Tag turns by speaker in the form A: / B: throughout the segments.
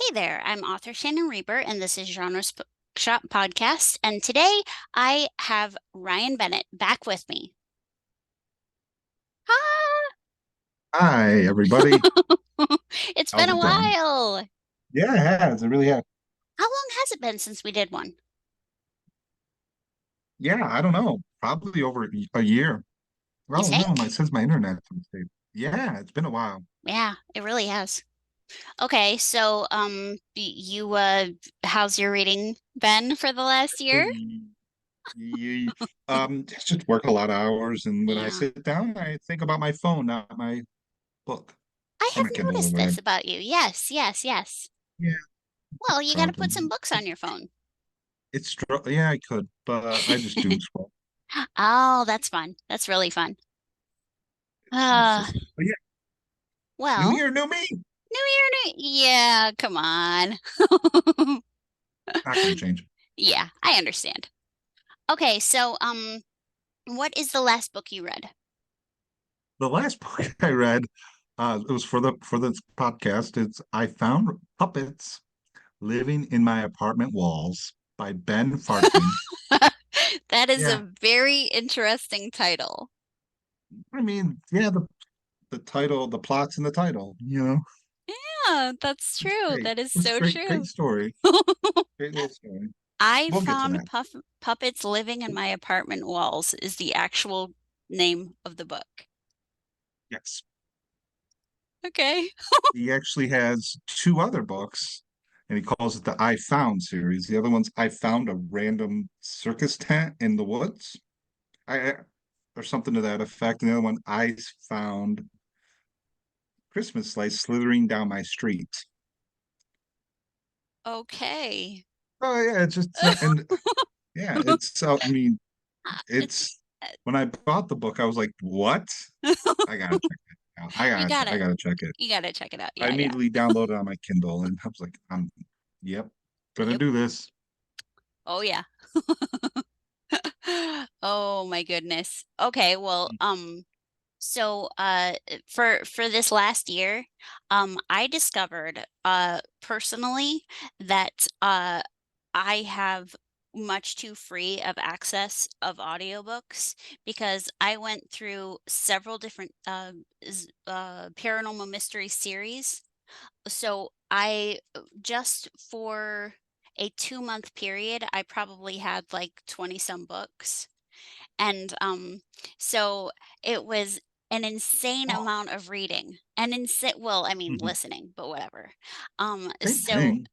A: Hey there, I'm author Shannon Reber, and this is Genre Shop Podcast. And today I have Ryan Bennett back with me. Hi!
B: Hi, everybody.
A: It's been
B: How's
A: a
B: it going?
A: while.
B: Yeah, it has. It really has.
A: How long has it been since we did one?
B: Yeah, I don't know. Probably over a year.
A: You
B: Oh no,
A: think?
B: it says my internet's unstable. Yeah, it's been a while.
A: Yeah, it really has. Okay, so how's your reading been for the last year?
B: Ye- it's just work a lot of hours, and when I
A: Yeah.
B: sit down, I think about my phone, not my book
A: I
B: or
A: have
B: my Kindle or
A: noticed this
B: whatever.
A: about you. Yes, yes, yes.
B: Yeah,
A: Well, you got to put some
B: problem.
A: books on your phone.
B: Yeah, I could, but I just doom scroll.
A: Oh, that's fun. That's really fun.
B: It's
A: Uh,
B: just, but yeah, new
A: well,
B: year, new me.
A: yeah, come on.
B: Not gonna change.
A: Yeah, I understand. Okay, so what is the last book you read?
B: The last book I read, it was for this podcast. It's I Found Puppets Living in My Apartment Walls by Ben Farkin.
A: That is
B: Yeah,
A: a very interesting title.
B: I mean, yeah, the title, the plot's in the title.
A: Yeah, that's
B: It's
A: true.
B: great.
A: That is
B: It's
A: so
B: great, great
A: true.
B: story. Great little story.
A: I
B: We'll get to
A: found
B: that.
A: puppets living in my apartment walls is the actual name of the book.
B: Yes.
A: Okay.
B: He actually has two other books, and he calls it the I Found series. The other one's I Found a Random Circus Tent in the Woods. I or something to that effect. And the other one, I found Christmas lights slithering down my street.
A: Okay.
B: Oh yeah, it's just and yeah, it's I mean,
A: It's
B: it's when I bought the book, I was like, what? I gotta check it out.
A: you
B: I
A: gotta
B: gotta check it.
A: you gotta check it out.
B: I
A: Yeah, yeah.
B: immediately downloaded it on my Kindle, and I was like, yep, gonna
A: Yep.
B: do this.
A: Oh yeah. Oh my goodness. Okay, well, so for this last year, I discovered personally that I have much too free of access of audiobooks because I went through several different paranormal mystery series. So I just for a 2 month period, I probably had like 20 some books. And so it was an insane
B: Oh,
A: amount of reading. And insane, well, I mean,
B: mhm.
A: listening, but whatever.
B: Same
A: So
B: thing.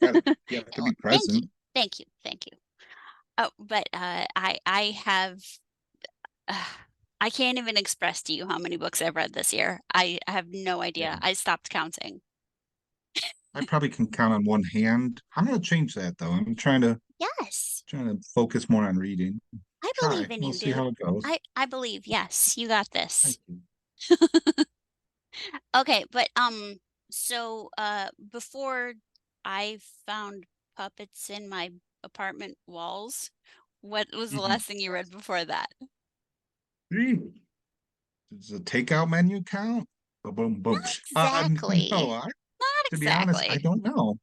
B: You have to
A: well,
B: be
A: thank you.
B: present.
A: Thank you. Thank you. Oh, but I have uh, I can't even express to you how many books I've read this year. I have no idea.
B: Yeah,
A: I stopped counting.
B: I probably can count on one hand. I'm gonna change that though. I'm
A: Yes.
B: trying to focus more on reading.
A: I believe
B: Try.
A: in
B: We'll
A: you,
B: see how
A: dude.
B: it goes.
A: I believe. Yes, you got
B: Thank
A: this.
B: you.
A: Okay, but so before I found puppets in my apartment walls, what was the
B: Mhm.
A: last thing you read before that?
B: Three. Does the takeout menu count? Boom, boom, boom.
A: Not
B: No,
A: exactly. Not
B: to be honest, I
A: exactly.
B: don't know.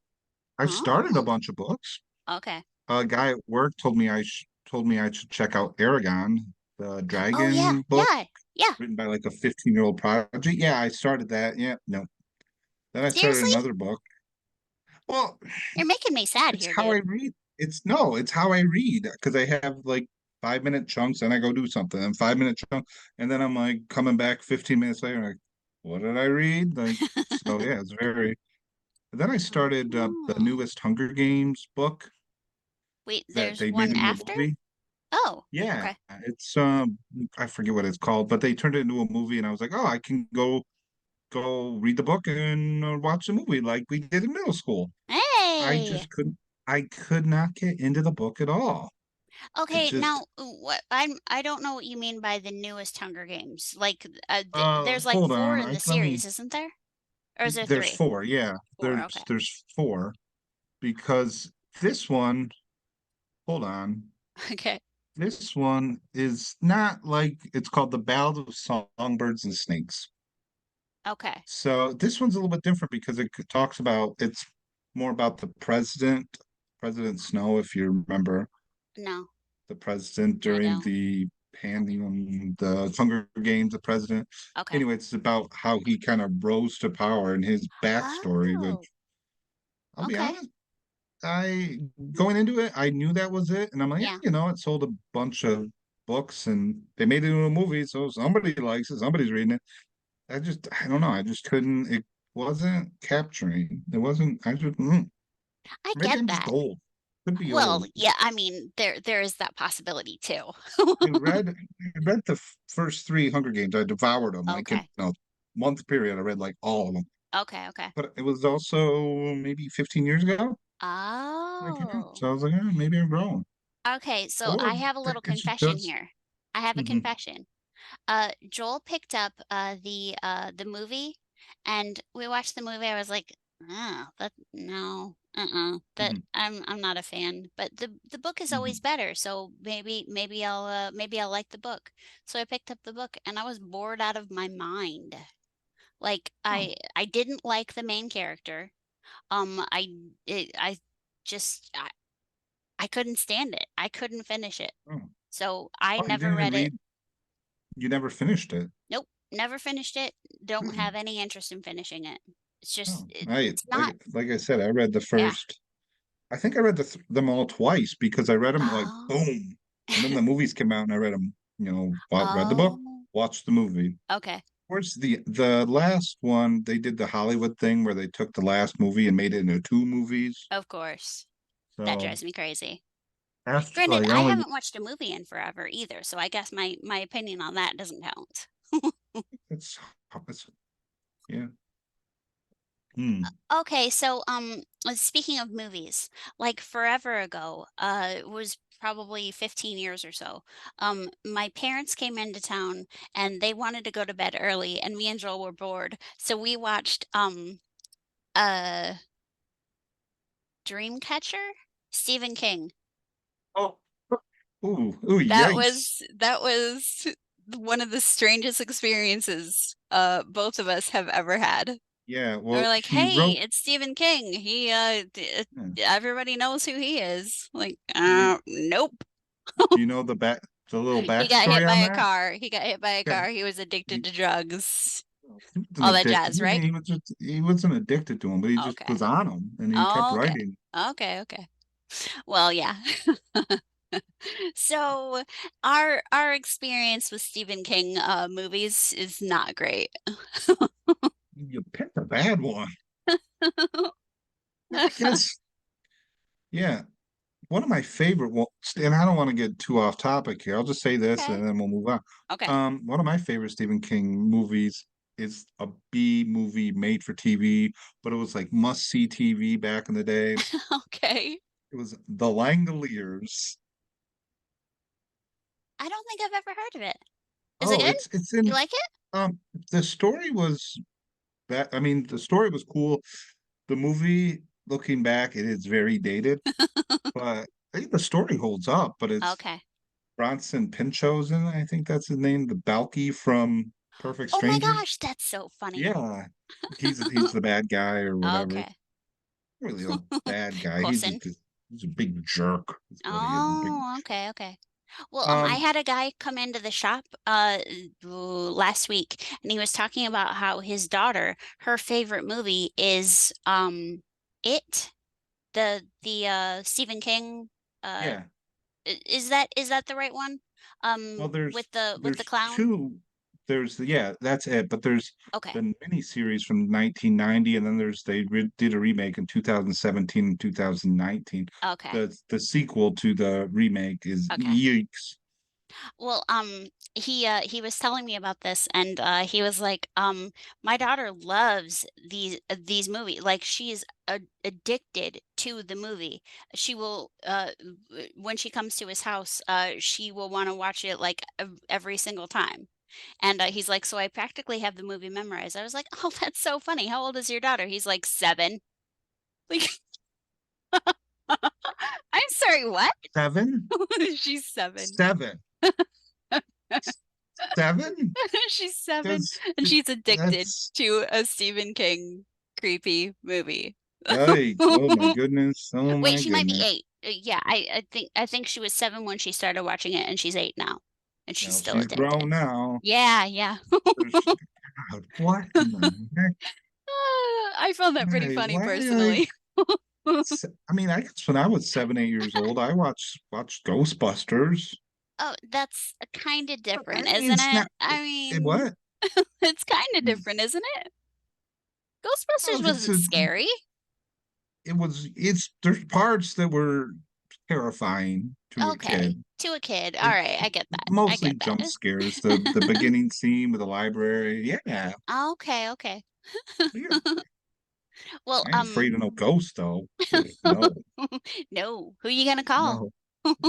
B: I've started a
A: Oh,
B: bunch of books.
A: okay.
B: A guy at work told me I should check out Aragon, the
A: Oh yeah,
B: dragon book
A: yeah, yeah.
B: written by like a 15-year-old prodigy. Yeah, I started that. Yeah, no. Then I started
A: Seriously?
B: another book. Well,
A: You're making me sad
B: it's
A: here,
B: how I
A: dude.
B: read. It's how I read because I have like 5 minute chunks and I go do something and 5 minute chunk and then I'm like coming back 15 minutes later like what did I read? Like so yeah, it's very. And then I started the
A: Oh.
B: newest Hunger Games book
A: Wait,
B: that
A: there's
B: they made
A: one
B: into a
A: after?
B: movie.
A: Oh,
B: Yeah,
A: okay.
B: it's I forget what it's called, but they turned it into a movie and I was like, "Oh, I can go read the book and watch the movie like we did in middle school." I
A: Hey.
B: just couldn't I could not get into the book at all. It
A: Okay,
B: just
A: now I don't know what you mean by the newest Hunger Games. Like there's like
B: hold
A: four
B: on.
A: in the
B: Let me
A: series, isn't there? Or is there
B: there's
A: three?
B: four. Yeah.
A: Four, okay.
B: There's four because this one, hold on.
A: Okay.
B: This one is not like it's called The Ballad of Songbirds and Snakes.
A: Okay.
B: So this one's a little bit different because it talks about it's more about the president, President Snow, if you remember
A: No,
B: the president
A: I
B: during
A: don't.
B: the the Hunger Games, the president.
A: Okay.
B: Anyway, it's about how he kind of rose to power and his backstory, which
A: Oh,
B: I'll be
A: okay.
B: honest, I going into it, I knew that was it, and I'm like, yeah,
A: Yeah.
B: it sold a bunch of books and they made it into a movie, so somebody likes it, somebody's reading it. I don't know, I just couldn't. It wasn't capturing. It wasn't.
A: I
B: Maybe
A: get
B: I'm just
A: that.
B: old. Could be
A: Well,
B: old.
A: yeah, I mean, there is that possibility too.
B: I read the first three Hunger Games. I devoured them like in
A: Okay.
B: a month period. I read like all of them.
A: Okay, okay.
B: But it was also maybe 15 years ago when it came out.
A: Oh.
B: So I was like, maybe I'm growing.
A: Okay, so
B: Or
A: I have a little
B: it just
A: confession
B: does.
A: here. I have a
B: Hmm.
A: confession. Joel picked up the movie and we watched the movie. I was like, oh, that no, that
B: Hmm.
A: I'm not a fan. But the book is always
B: Hmm.
A: better, so maybe I'll like the book. So I picked up the book and I was bored out of my mind. Like
B: Oh,
A: I didn't like the main character. I just I couldn't stand it. I couldn't finish it.
B: oh,
A: So I
B: oh, you
A: never
B: didn't
A: read it.
B: read. You never finished it.
A: Nope, never finished it. Don't
B: Hmm.
A: have any interest in finishing it. It's just
B: Oh, I
A: it's not.
B: like I said, I read the
A: Yeah.
B: first. I think I read them all twice because I read them like
A: Oh.
B: boom, and then the movies came out and I read them. Read the book,
A: Oh.
B: watched the movie.
A: Okay.
B: Course, the last one they did the Hollywood thing where they took the last movie and made it into two movies.
A: Of course. That
B: So
A: drives me crazy.
B: after
A: Granted,
B: like I
A: I
B: only
A: haven't watched a movie in forever either, so I guess my opinion on that doesn't count.
B: it's it's yeah. Hmm.
A: Okay, so speaking of movies, like forever ago, it was probably 15 years or so. My parents came into town and they wanted to go to bed early and me and Joel were bored. So we watched uh Dreamcatcher, Stephen King.
B: Oh, ooh, yikes.
A: That was one of the strangest experiences both of us have ever had.
B: Yeah,
A: And we're
B: well,
A: like,
B: he
A: "Hey,
B: wrote.
A: it's Stephen King.
B: Yeah.
A: Everybody knows who he is." Like,
B: Do
A: nope.
B: you know the little
A: He got hit
B: backstory
A: by
B: on
A: a
B: that?
A: car. He got hit by a
B: Yeah,
A: car. He was addicted
B: he,
A: to drugs.
B: he wasn't
A: All that
B: addicted.
A: jazz, right?
B: He wasn't addicted to him, but he just
A: Okay.
B: was on him, and he kept
A: Okay.
B: writing.
A: Okay, okay. Well, yeah. So our experience with Stephen King movies is not great.
B: You picked a bad one. I guess. Yeah, one of my favorite ones, and I don't want to get too off topic here. I'll just say this
A: Okay.
B: and then we'll move on.
A: Okay.
B: One of my favorite Stephen King movies is a B movie made for TV, but it was like must-see TV back in the day.
A: Okay.
B: It was The Langoliers.
A: I don't think I've ever heard of it. Is it
B: Oh,
A: good?
B: it's
A: You
B: in
A: like it?
B: um the story was I mean, the story was cool. The movie, looking back, it is very dated, but I think the story holds up, but it's
A: Okay.
B: Bronson Pinchot's in it. I think that's his name. The Balky from Perfect
A: Oh my
B: Strangers.
A: gosh, that's so funny.
B: Yeah, he's the bad guy or whatever.
A: Okay.
B: Really a bad guy.
A: Cousin.
B: He's a big jerk. Is what he is. A big.
A: Oh, okay, okay. Well, I
B: Um.
A: had a guy come into the shop last week and he was talking about how his daughter, her favorite movie is It, the Stephen King uh
B: Yeah.
A: is that the right one?
B: Well,
A: With the
B: there's
A: clown?
B: two. Yeah, that's it. But there's
A: Okay.
B: the miniseries from 1990, and then did a remake in 2017 and 2019.
A: Okay.
B: The sequel to the remake is
A: Okay.
B: Yeeks.
A: Well, he was telling me about this and he was like, my daughter loves these movies. Like she's addicted to the movie. She will when she comes to his house, she will want to watch it like every single time. And he's like, so I practically have the movie memorized. I was like, oh, that's so funny. How old is your daughter? He's like 7. Like, I'm sorry, what?
B: Seven?
A: She's 7.
B: Seven. Seven?
A: She's 7
B: That's
A: and she's addicted
B: that's
A: to a Stephen King creepy movie.
B: Yikes. Oh my goodness. Oh
A: Wait,
B: my
A: she might be
B: goodness.
A: 8. Yeah, I think she was 7 when she started watching it, and she's 8 now, and she's
B: Well,
A: still
B: she's grown
A: addicted.
B: now.
A: Yeah, yeah.
B: God, what in the heck?
A: I found that pretty funny
B: Why?
A: personally.
B: I mean, I guess when I was 7, 8 years old, I watched Ghostbusters.
A: Oh, that's kind of
B: I
A: different,
B: mean,
A: isn't
B: it's
A: it?
B: not.
A: I mean,
B: What?
A: it's kind of different, isn't it?
B: Well,
A: Ghostbusters
B: it's
A: wasn't
B: a,
A: scary.
B: it was. It's there's parts that were terrifying to a
A: Okay,
B: kid.
A: to a kid. All
B: Like
A: right, I get that. I
B: mostly
A: get
B: jump
A: that.
B: scares. The beginning scene with the library. Yeah,
A: Okay, okay.
B: yeah.
A: Well,
B: I ain't afraid of no ghost though. Ugh, no,
A: no. Who you gonna call?
B: no.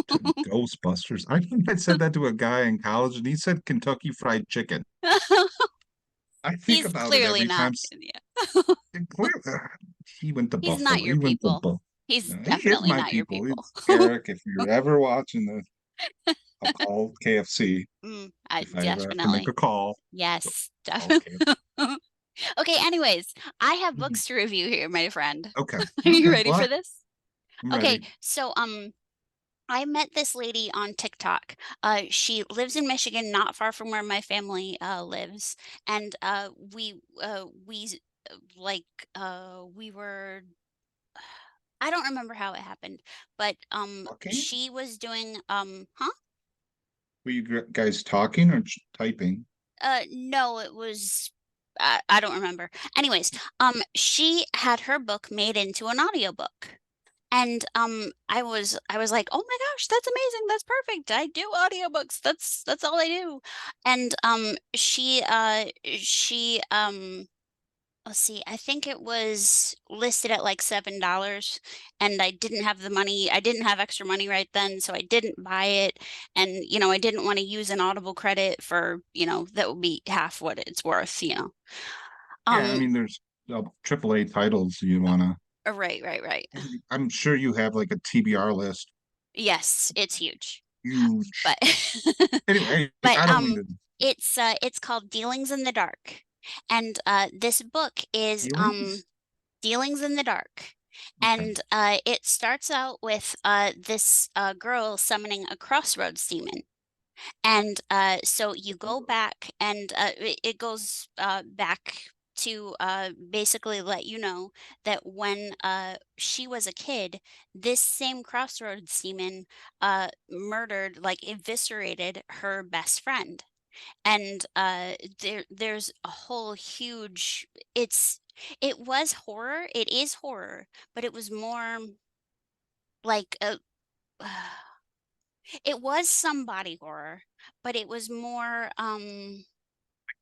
B: To Ghostbusters. I think I said that to a guy in college, and he said Kentucky Fried Chicken. I think
A: He's
B: about it
A: clearly
B: every
A: not.
B: time.
A: Yeah.
B: He went to
A: He's not
B: Buffalo.
A: your
B: He went to
A: people.
B: Buffalo.
A: He's
B: No, he is
A: definitely
B: my
A: not your
B: people.
A: people.
B: It's Eric. If you're ever watching this, I'll call KFC
A: I
B: if I ever have to make a
A: definitely.
B: call.
A: Yes,
B: Call
A: definitely.
B: KFC.
A: Okay, anyways, I have books to review here, my friend.
B: Okay.
A: Are you
B: Okay.
A: ready for
B: Well,
A: this?
B: I'm
A: Okay,
B: ready.
A: so I met this lady on TikTok. She lives in Michigan, not far from where my family lives, and like we were. I don't remember how it happened, but
B: Talking?
A: she was doing huh?
B: Were you guys talking or typing?
A: No, it was I don't remember. Anyways, she had her book made into an audiobook. And I was like, "Oh my gosh, that's amazing. That's perfect. I do audiobooks. That's all I do." And she let's see, I think it was listed at like $7 and I didn't have the money. I didn't have extra money right then, so I didn't buy it. And I didn't want to use an Audible credit for, that would be half what it's worth.
B: Yeah, I
A: Um,
B: mean, there's AAA titles you wanna.
A: right, right, right.
B: I'm sure you have like a TBR list.
A: Yes, it's huge.
B: Huge.
A: But
B: Anyway,
A: but
B: I don't mean to
A: it's called Dealings in the Dark. And this book is
B: feelings.
A: Dealings in the Dark.
B: Okay.
A: And it starts out with this girl summoning a crossroads demon. And so you go back, and it goes back to basically let you know that when she was a kid, this same crossroads demon murdered, like eviscerated her best friend. And there's a whole huge it's it was horror, it is horror, but it was more like a it was some body horror, but it was more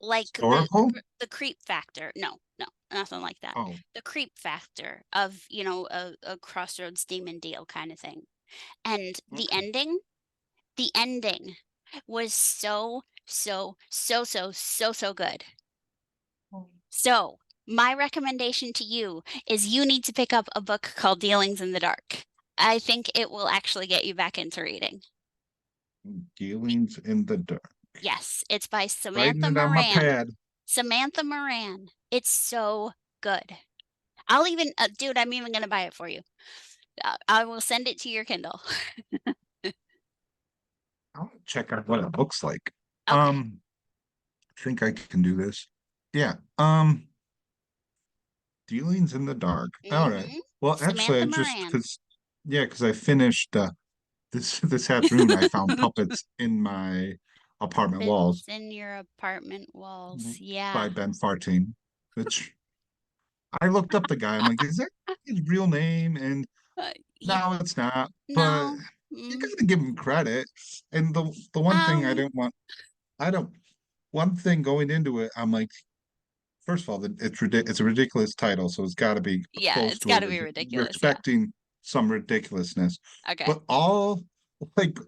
A: like
B: Historical?
A: the creep factor. No, no, nothing like that.
B: Oh,
A: The creep factor of, a crossroads demon deal kind of thing. And
B: okay.
A: the ending was so, so, so, so, so, so good. So, my recommendation to you is you need to pick up a book called Dealings in the Dark. I think it will actually get you back into reading.
B: Dealings in the dark.
A: Yes, it's by
B: Writing
A: Samantha
B: it on my
A: Moran.
B: pad.
A: Samantha Moran. It's so good. I'll even, dude, I'm even going to buy it for you. I will send it to your Kindle.
B: I'll check out what it looks like.
A: Okay.
B: I think I can do this. Yeah. Dealings in the dark. All right.
A: Mm-hmm.
B: Well, actually, I
A: Samantha
B: just
A: Moran.
B: because yeah, because I finished this afternoon. I found puppets in my apartment walls
A: Puppets in your apartment walls.
B: by
A: Yeah.
B: Ben Fartine, which I looked up the guy. I'm like, is that his real name? And
A: You
B: no, it's not. But
A: no.
B: you
A: Mm,
B: gotta give him credit. And the one thing I
A: um,
B: don't want, I don't. One thing going into it, I'm like, first of all, it's a ridiculous title, so it's got to be
A: yeah,
B: close
A: it's
B: to a
A: got to be
B: we're
A: ridiculous. Yeah.
B: expecting some ridiculousness.
A: Okay.
B: But all like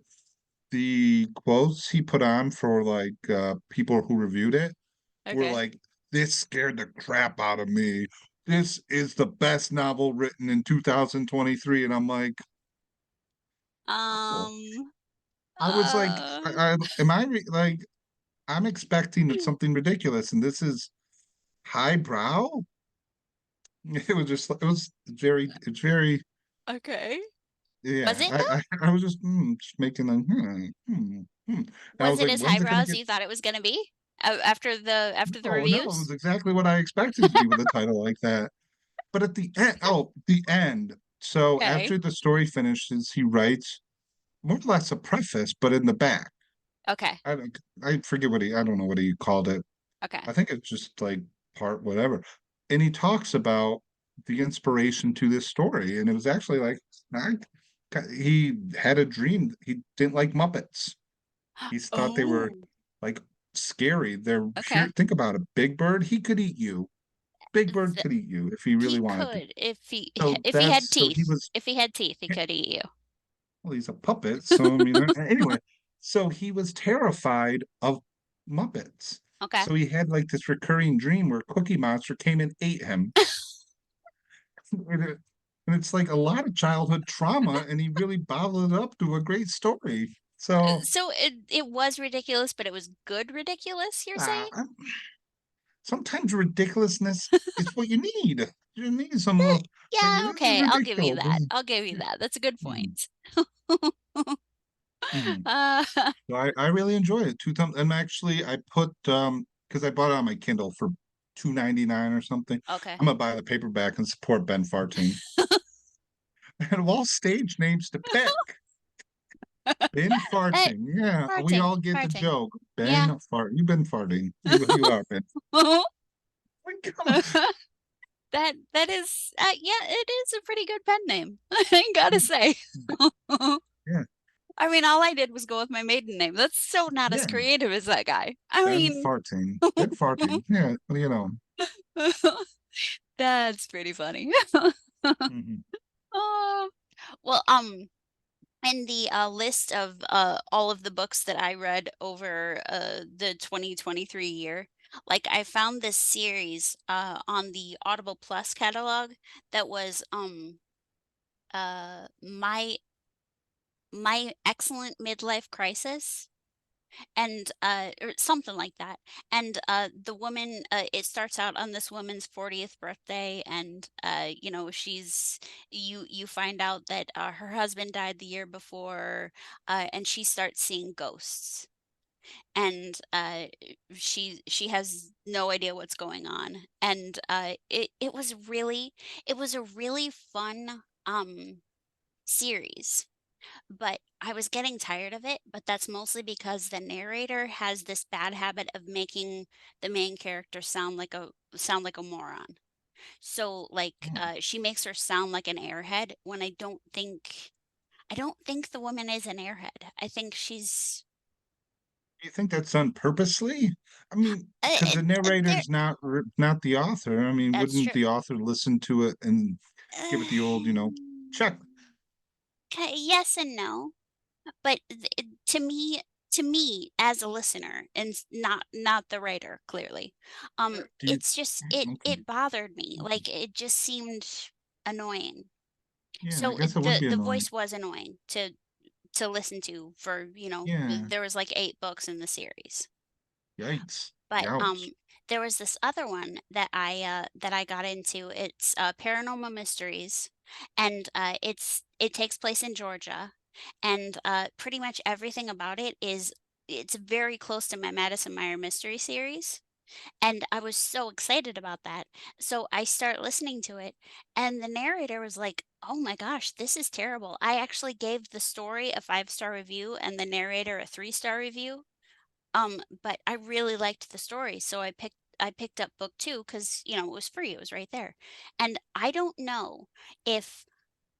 B: the quotes he put on for like people who reviewed it were
A: Okay.
B: like, "This scared the crap out of me. This is the best novel written in 2023." And I'm like, oh,
A: Um,
B: I was like,
A: uh,
B: am like I'm expecting something ridiculous, and this is highbrow. It was just it was very it's very
A: Okay. Was
B: yeah.
A: it though?
B: I was just making like And I
A: Was
B: was
A: it
B: like,
A: as
B: when's it
A: highbrow
B: gonna
A: as
B: get?
A: you thought it was gonna be after the
B: No, no, it was
A: reviews?
B: exactly what I expected it to be with a title like that. But at the end, oh, the end. So
A: Okay.
B: after the story finishes, he writes more or less a preface, but in the back.
A: Okay.
B: I don't- I forget what I don't know what he called it.
A: Okay.
B: I think it's just like part whatever. And he talks about the inspiration to this story. And it was actually like I, he had a dream. He didn't like Muppets. He thought they were
A: Oh,
B: like scary. They're pure.
A: okay.
B: Think about it. Big Bird, he could eat you. Big Bird
A: Th-
B: could eat you if he really
A: he
B: wanted to.
A: could if he
B: So
A: if he had
B: that's so he
A: teeth.
B: was
A: If he had teeth, he could eat you.
B: well, he's a puppet. So I mean, anyway, so he was terrified of Muppets.
A: Okay.
B: So he had like this recurring dream where Cookie Monster came and ate him. And it's like a lot of childhood trauma, and he really bottled it up to a great story. So
A: So it was ridiculous, but it was good ridiculous, you're saying?
B: uh, sometimes ridiculousness is what you need. You need some
A: That,
B: like
A: yeah,
B: this is
A: okay, I'll give you
B: ridiculous.
A: that. I'll give you that. That's a good
B: Mhm,
A: point.
B: mhm.
A: Uh,
B: So I really enjoy it. Two times, and actually I put because I bought it on my Kindle for 2.99 or something.
A: okay.
B: I'm gonna buy the paperback and support Ben Farting. And of all stage names to pick, Ben
A: That
B: Farting. Yeah, we
A: farting,
B: all get the
A: farting.
B: joke.
A: Yeah.
B: Ben Fart. You've been farting. You are Ben. Like, come on.
A: That is yeah, it is a pretty good pen name. I gotta say.
B: Yeah,
A: I mean, all I did was go with my maiden name. That's so not as
B: yeah.
A: creative as that guy. I
B: Ben
A: mean,
B: Farting. Ben Farting. Yeah,
A: that's pretty funny.
B: Mhm.
A: Oh, well, in the list of all of the books that I read over the 2023 year, like I found this series on the Audible Plus catalog that was my excellent midlife crisis and or something like that. And the woman it starts out on this woman's 40th birthday, and you find out that her husband died the year before, and she starts seeing ghosts, and she has no idea what's going on. And it was a really fun series, but I was getting tired of it, but that's mostly because the narrator has this bad habit of making the main character sound like a moron. So like
B: Oh.
A: she makes her sound like an airhead when I don't think the woman is an airhead. I think she's
B: Do you think that's done purposely? I mean, because the
A: there
B: narrator's not the author. I mean,
A: that's
B: wouldn't
A: true.
B: the author listen to it and give it the old, check?
A: Um, yes and no. But to me as a listener and not the writer clearly,
B: Do you?
A: it's just
B: Okay,
A: it bothered me,
B: okay.
A: like it just seemed annoying.
B: Yeah, I
A: So
B: guess it would be
A: the
B: annoying.
A: voice was annoying to listen to for,
B: Yeah.
A: there was like 8 books in the series.
B: Yikes.
A: But
B: Ouch.
A: there was this other one that I got into. It's Paranormal Mysteries, and it takes place in Georgia, and pretty much everything about it's very close to my Madison Meyer mystery series, and I was so excited about that. So I start listening to it, and the narrator was like, "Oh my gosh, this is terrible." I actually gave the story a 5-star review and the narrator a 3-star review, but I really liked the story, so I picked up book 2 because it was free, it was right there. And I don't know if,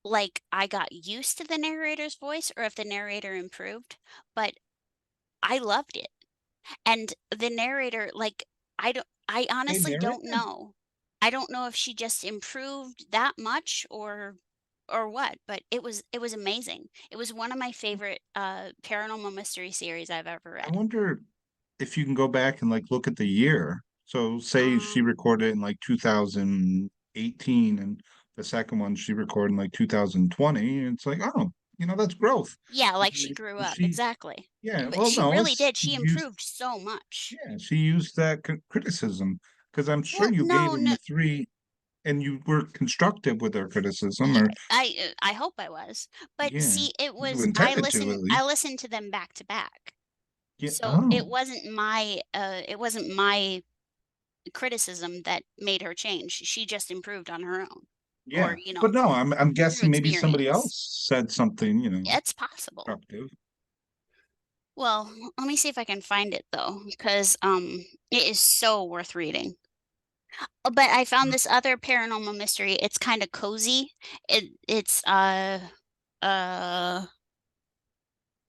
A: like, I got used to the narrator's voice or if the narrator improved, but I loved it. And the narrator, like, I
B: Hey,
A: honestly don't
B: narrator.
A: know. I don't know if she just improved that much or what, but it was amazing. It was one of my favorite paranormal mystery series I've ever
B: I
A: read.
B: wonder if you can go back and like look at the year. So say she
A: Um
B: recorded in like 2018 and the second one she recorded in like 2020. And it's like, oh, that's growth.
A: Yeah,
B: And
A: like she grew up,
B: she,
A: exactly.
B: yeah,
A: But
B: well,
A: she
B: no,
A: really
B: it's
A: did, she
B: used,
A: improved so much.
B: yeah, she used that criticism because I'm sure
A: Well,
B: you gave
A: no,
B: him
A: no,
B: the three. and you were constructive with their criticism,
A: I
B: or
A: I hope I was. But
B: yeah,
A: see, it
B: you
A: was
B: intended to at
A: I
B: least.
A: listened to them back to back.
B: Yeah.
A: So
B: Oh,
A: it wasn't my criticism that made her change. She just improved on her own or,
B: yeah.
A: you
B: But
A: know,
B: no, I'm
A: through
B: guessing maybe somebody
A: experience.
B: else said something,
A: It's possible.
B: constructive.
A: Well, let me see if I can find it though, because it is so worth reading. But I found this other paranormal mystery. It's kind of cozy. It's uh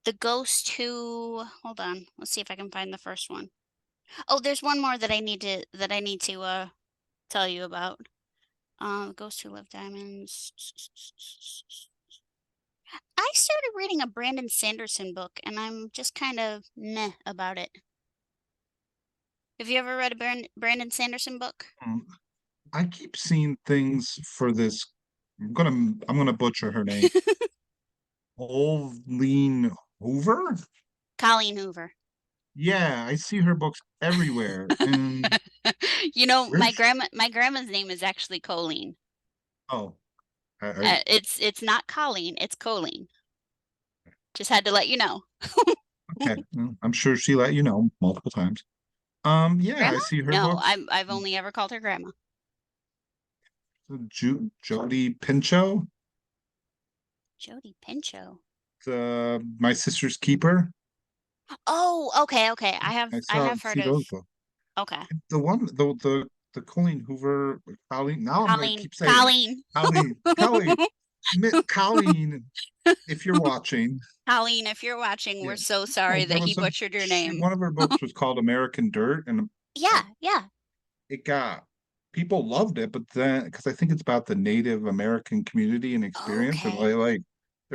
A: The Ghost Who, hold on. Let's see if I can find the first one. Oh, there's one more that I need to tell you about. Ghost Who Love Diamonds. I started reading a Brandon Sanderson book and I'm just kind of meh about it. Have you ever read a Brandon Sanderson book?
B: Mm, I keep seeing things for this. I'm gonna butcher her name. Olene Hoover?
A: Colleen Hoover.
B: Yeah, I see her books everywhere. And
A: You know,
B: where's
A: my grandma's name is actually Colleen.
B: oh, I
A: It's not Colleen, it's Colleen. Just had to let you know.
B: okay. Well, I'm sure she let you know multiple times. Yeah, I
A: Grandma?
B: see her
A: No,
B: books.
A: I've only ever called her grandma.
B: Jody Pincho,
A: Jody Pincho.
B: My Sister's Keeper.
A: Oh, okay, okay.
B: I
A: I
B: saw
A: have heard
B: see
A: of
B: those books.
A: okay.
B: The one the Colleen Hoover, Colleen. Now I'm gonna
A: Colleen.
B: keep saying it.
A: Colleen.
B: Colleen, if you're watching.
A: Colleen, if you're watching,
B: Yeah.
A: we're so
B: Oh,
A: sorry
B: there
A: that he
B: was a
A: butchered your
B: she
A: name.
B: one of her books was called American Dirt, and uh,
A: Yeah, yeah.
B: it got people loved it, but then because I think it's about the Native American community and experience, and
A: Okay.
B: they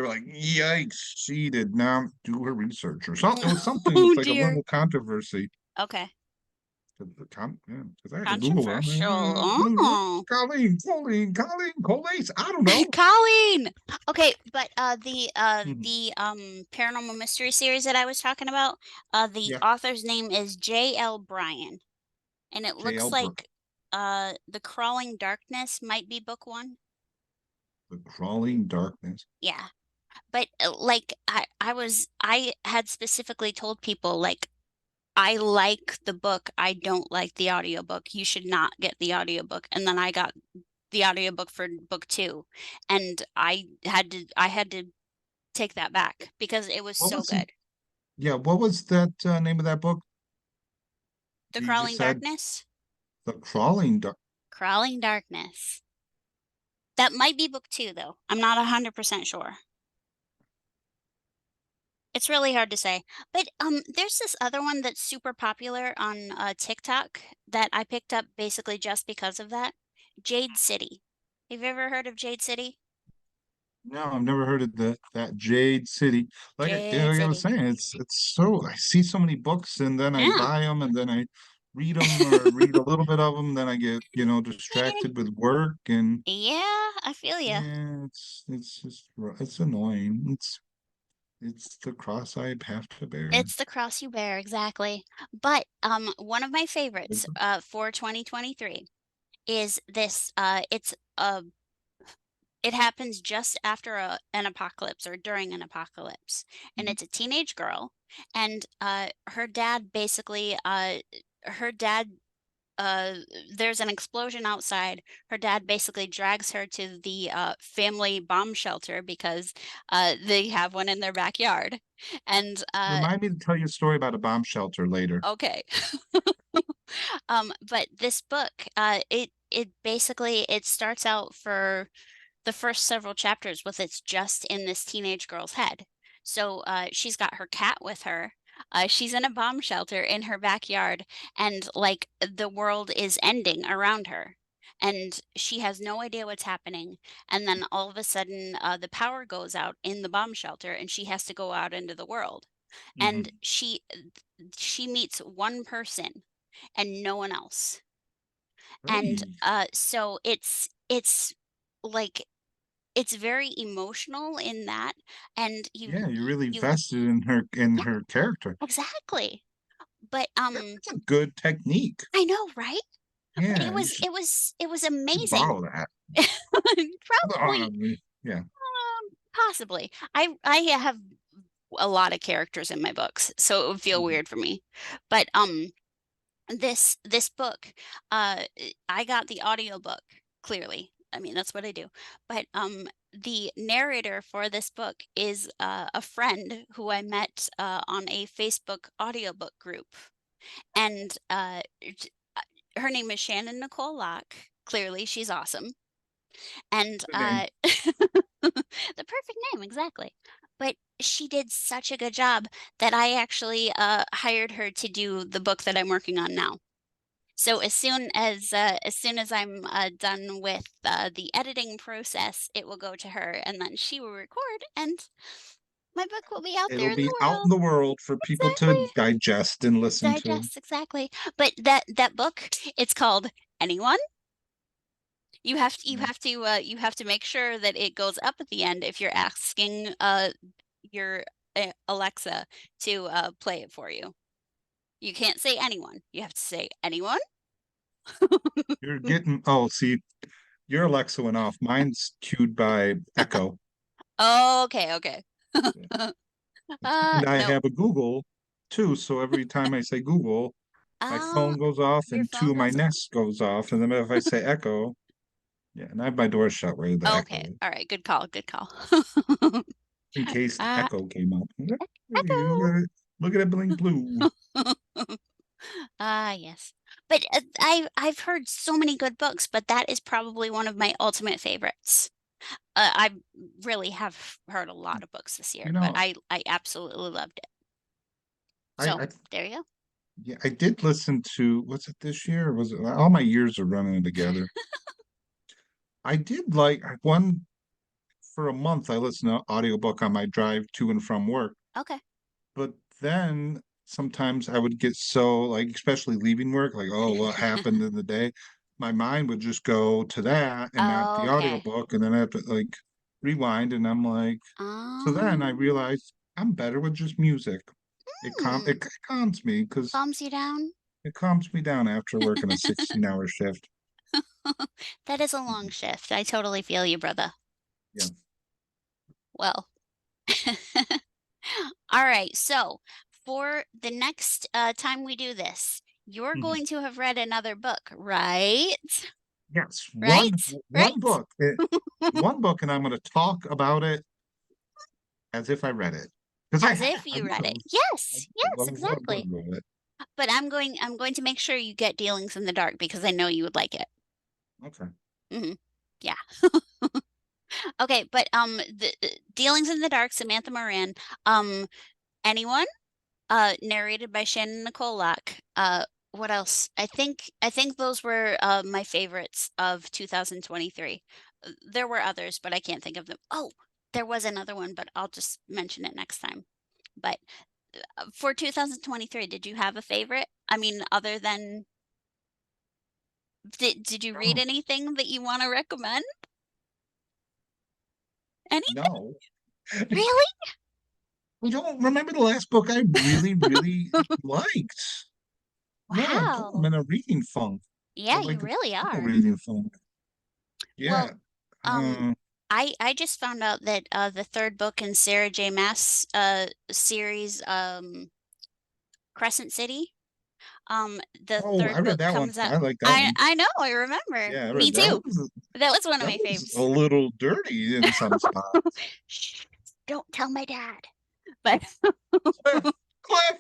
B: were like, "Yikes, she did not do her research," or something. It was something.
A: Oh
B: It's like a
A: dear.
B: little controversy.
A: Okay.
B: Yeah, because I had to Google it. I'm
A: Controversial.
B: like,
A: Oh.
B: Colace. I don't know.
A: Colleen. Okay, but
B: Mhm.
A: the paranormal mystery series that I was talking about, the
B: Yeah,
A: author's name is J.L. Bryan, and it looks
B: J.L. Burke,
A: like The Crawling Darkness might be book one.
B: The Crawling Darkness.
A: Yeah. But like I had specifically told people like I like the book, I don't like the audiobook. You should not get the audiobook. And then I got the audiobook for book two, and I had to take that back because it was
B: What
A: so
B: was it?
A: good.
B: Yeah, what was that name of that book?
A: The
B: You just
A: Crawling
B: said
A: Darkness?
B: The Crawling Dark.
A: Crawling Darkness. That might be book two though. I'm not 100% sure. It's really hard to say. But there's this other one that's super popular on TikTok that I picked up basically just because of that. Jade City. Have you ever heard of Jade City?
B: No, I've never heard of that Jade City.
A: Jade
B: Like I was
A: City.
B: saying, it's so I see so many books and then I
A: Yeah.
B: buy them and then I read them or read a little bit of them. Then I get
A: Eh,
B: distracted with work and
A: yeah, I feel ya.
B: yeah, it's just it's annoying. It's the cross I have to bear.
A: It's the cross you bear, exactly. But one of my favorites for 2023 is this it happens just after an apocalypse or during an apocalypse. And
B: Mhm.
A: it's a teenage girl, and her dad basically, her dad, uh, there's an explosion outside. Her dad basically drags her to the family bomb shelter because they have one in their backyard. And
B: Remind me to tell you a story about a bomb shelter later.
A: okay. But this book, it basically it starts out for the first several chapters with it's just in this teenage girl's head. So she's got her cat with her. She's in a bomb shelter in her backyard, and like the world is ending around her. And she has no idea what's happening. And then all of a sudden, the power goes out in the bomb shelter, and she has to go out into the world. And
B: Hmm.
A: she meets one person and no one else. And
B: Really?
A: so it's like it's very emotional in that, and
B: Yeah, you're really
A: you
B: vested in
A: yeah,
B: her character.
A: exactly. But,
B: That's a good technique.
A: I know, right?
B: Yeah,
A: It was
B: should
A: amazing.
B: borrow that.
A: Probably,
B: Yeah.
A: possibly. I have a lot of characters in my books, so it would feel
B: Mhm.
A: weird for me. But this book, uh I got the audiobook, clearly. I mean, that's what I do. But the narrator for this book is a friend who I met on a Facebook audiobook group. And her name is Shannon Nicole Locke. Clearly, she's awesome. And
B: Good name.
A: the perfect name, exactly. But she did such a good job that I actually hired her to do the book that I'm working on now. So as soon as I'm done with the editing process, it will go to her, and then she will record, and my book will be out there
B: It'll
A: in
B: be
A: the
B: out in
A: world.
B: the world for people to
A: Exactly.
B: digest and listen to.
A: Digest, exactly. But that book, it's called Anyone. You have to make sure that it goes up at the end if you're asking your Alexa to play it for you. You can't say anyone. You have to say anyone.
B: You're getting, oh, see, your Alexa went off. Mine's cued by Echo.
A: Okay, okay.
B: And I
A: No.
B: have a Google too. So every time I say Google, my
A: Uh,
B: phone goes off
A: your
B: and two
A: phone
B: of my
A: goes off.
B: Nest goes off. And then if I say Echo, yeah, and I have my door shut where the Echo
A: Okay.
B: is,
A: All right. Good call. Good call.
B: in case the
A: Uh,
B: Echo came up. Hey,
A: echo.
B: look at it blink blue.
A: Ah, yes. But I've heard so many good books, but that is probably one of my ultimate favorites. I really have heard a lot of books this year,
B: You
A: but
B: know,
A: I absolutely loved it. So
B: I
A: there you
B: yeah, I did listen to, was it this year? Or was it all my years are running together? I did like one for a month. I listened to audiobook on my drive to and from work.
A: go. Okay.
B: But then sometimes I would get so like, especially leaving work, like, oh, what happened in the day? My mind would just go to that and not the
A: Okay.
B: audiobook. And then I have to like rewind. And I'm like, so then I
A: Um,
B: realized I'm better with just music.
A: hmm.
B: It calms me because
A: Calms you down?
B: it calms me down after working a 16-hour shift.
A: That is a long
B: Mhm.
A: shift. I totally feel you, brother.
B: Yeah.
A: Well, all right. So for the next time we do this, you're
B: Mhm.
A: going to have read another book, right?
B: Yes.
A: Right?
B: One
A: Right?
B: book. One book, and I'm going to talk about it as if I read it. Because
A: As if
B: I
A: you
B: would
A: read
B: have.
A: it. Yes.
B: I
A: Yes,
B: would
A: exactly.
B: have read it.
A: But I'm going to make sure you get Dealings in the Dark because I know you would like it.
B: Okay.
A: Hmm. Yeah. Okay, but the Dealings in the Dark, Samantha Moran, um, anyone? Narrated by Shannon Nicole Locke. What else? I think those were my favorites of 2023. There were others, but I can't think of them. Oh, there was another one, but I'll just mention it next time. But for 2023, did you have a favorite? I mean, other than did you read
B: Oh,
A: anything that you want to recommend? Anything?
B: no.
A: Really?
B: I don't remember the last book I really, really liked. No, I'm
A: Wow.
B: in a reading funk.
A: Yeah, you
B: Like a
A: really
B: double
A: are.
B: reading funk.
A: Well,
B: Yeah.
A: um,
B: Uh,
A: I just found out that the third book in Sarah J. Maas series, Crescent City, the
B: oh, I
A: third
B: read
A: book
B: that one.
A: comes out.
B: I like that
A: I
B: one.
A: I know, I remember.
B: Yeah, I
A: Me
B: read that one.
A: too. That was one of
B: That
A: my
B: was a
A: faves.
B: little dirty in some spots.
A: Shh, don't tell my dad. But
B: Cliff, Cliff.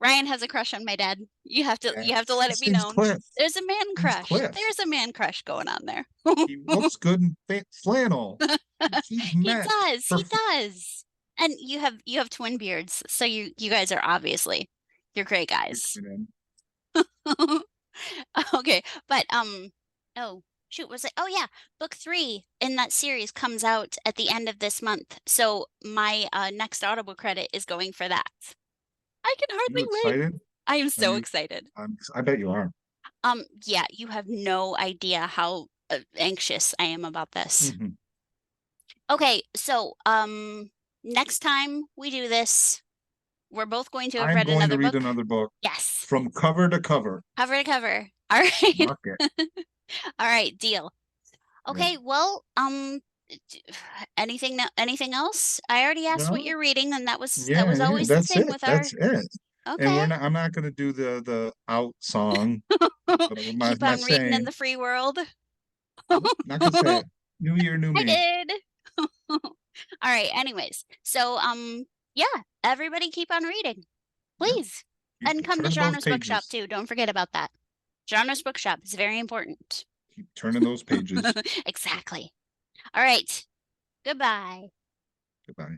A: Ryan has a crush on my dad.
B: Yeah,
A: You have to let it
B: his
A: be
B: name's
A: known.
B: Cliff.
A: There's a man
B: Name's
A: crush.
B: Cliff.
A: There's a man crush going on there.
B: He looks good in flannel. He's
A: He
B: met
A: does.
B: her.
A: He does. And you have twin beards, so you guys are obviously you're great guys. Okay, but oh shoot, was it? Oh yeah, book three in that series comes out at the end of this month. So my next Audible credit is going for that. I can
B: You
A: hardly wait.
B: excited?
A: I am
B: Are
A: so
B: you?
A: excited.
B: I bet you are.
A: Yeah, you have no idea how anxious I am about this.
B: Mhm.
A: Okay, so next time we do this, we're both going to have
B: I'm
A: read
B: going to
A: another
B: read
A: book.
B: another book
A: Yes,
B: from cover to cover.
A: cover to cover. All right.
B: Lock it.
A: All right, deal.
B: Yeah.
A: Okay, well, anything else? I already asked what
B: No,
A: you're reading, and that
B: yeah,
A: was
B: yeah,
A: always the
B: that's
A: thing
B: it.
A: with our
B: That's it. And
A: okay.
B: I'm not gonna do the out song, but
A: Keep
B: my
A: on reading in
B: saying,
A: the free world.
B: nope, not gonna say it. New year, new
A: I
B: me.
A: did. All right, anyways. So yeah, everybody keep on reading.
B: Yep.
A: Please.
B: Keep
A: And come to
B: turning those
A: Genre's Bookshop
B: pages.
A: too. Don't forget about that. Genre's Bookshop is very important.
B: Keep turning those pages.
A: Exactly. All right. Goodbye.
B: Goodbye.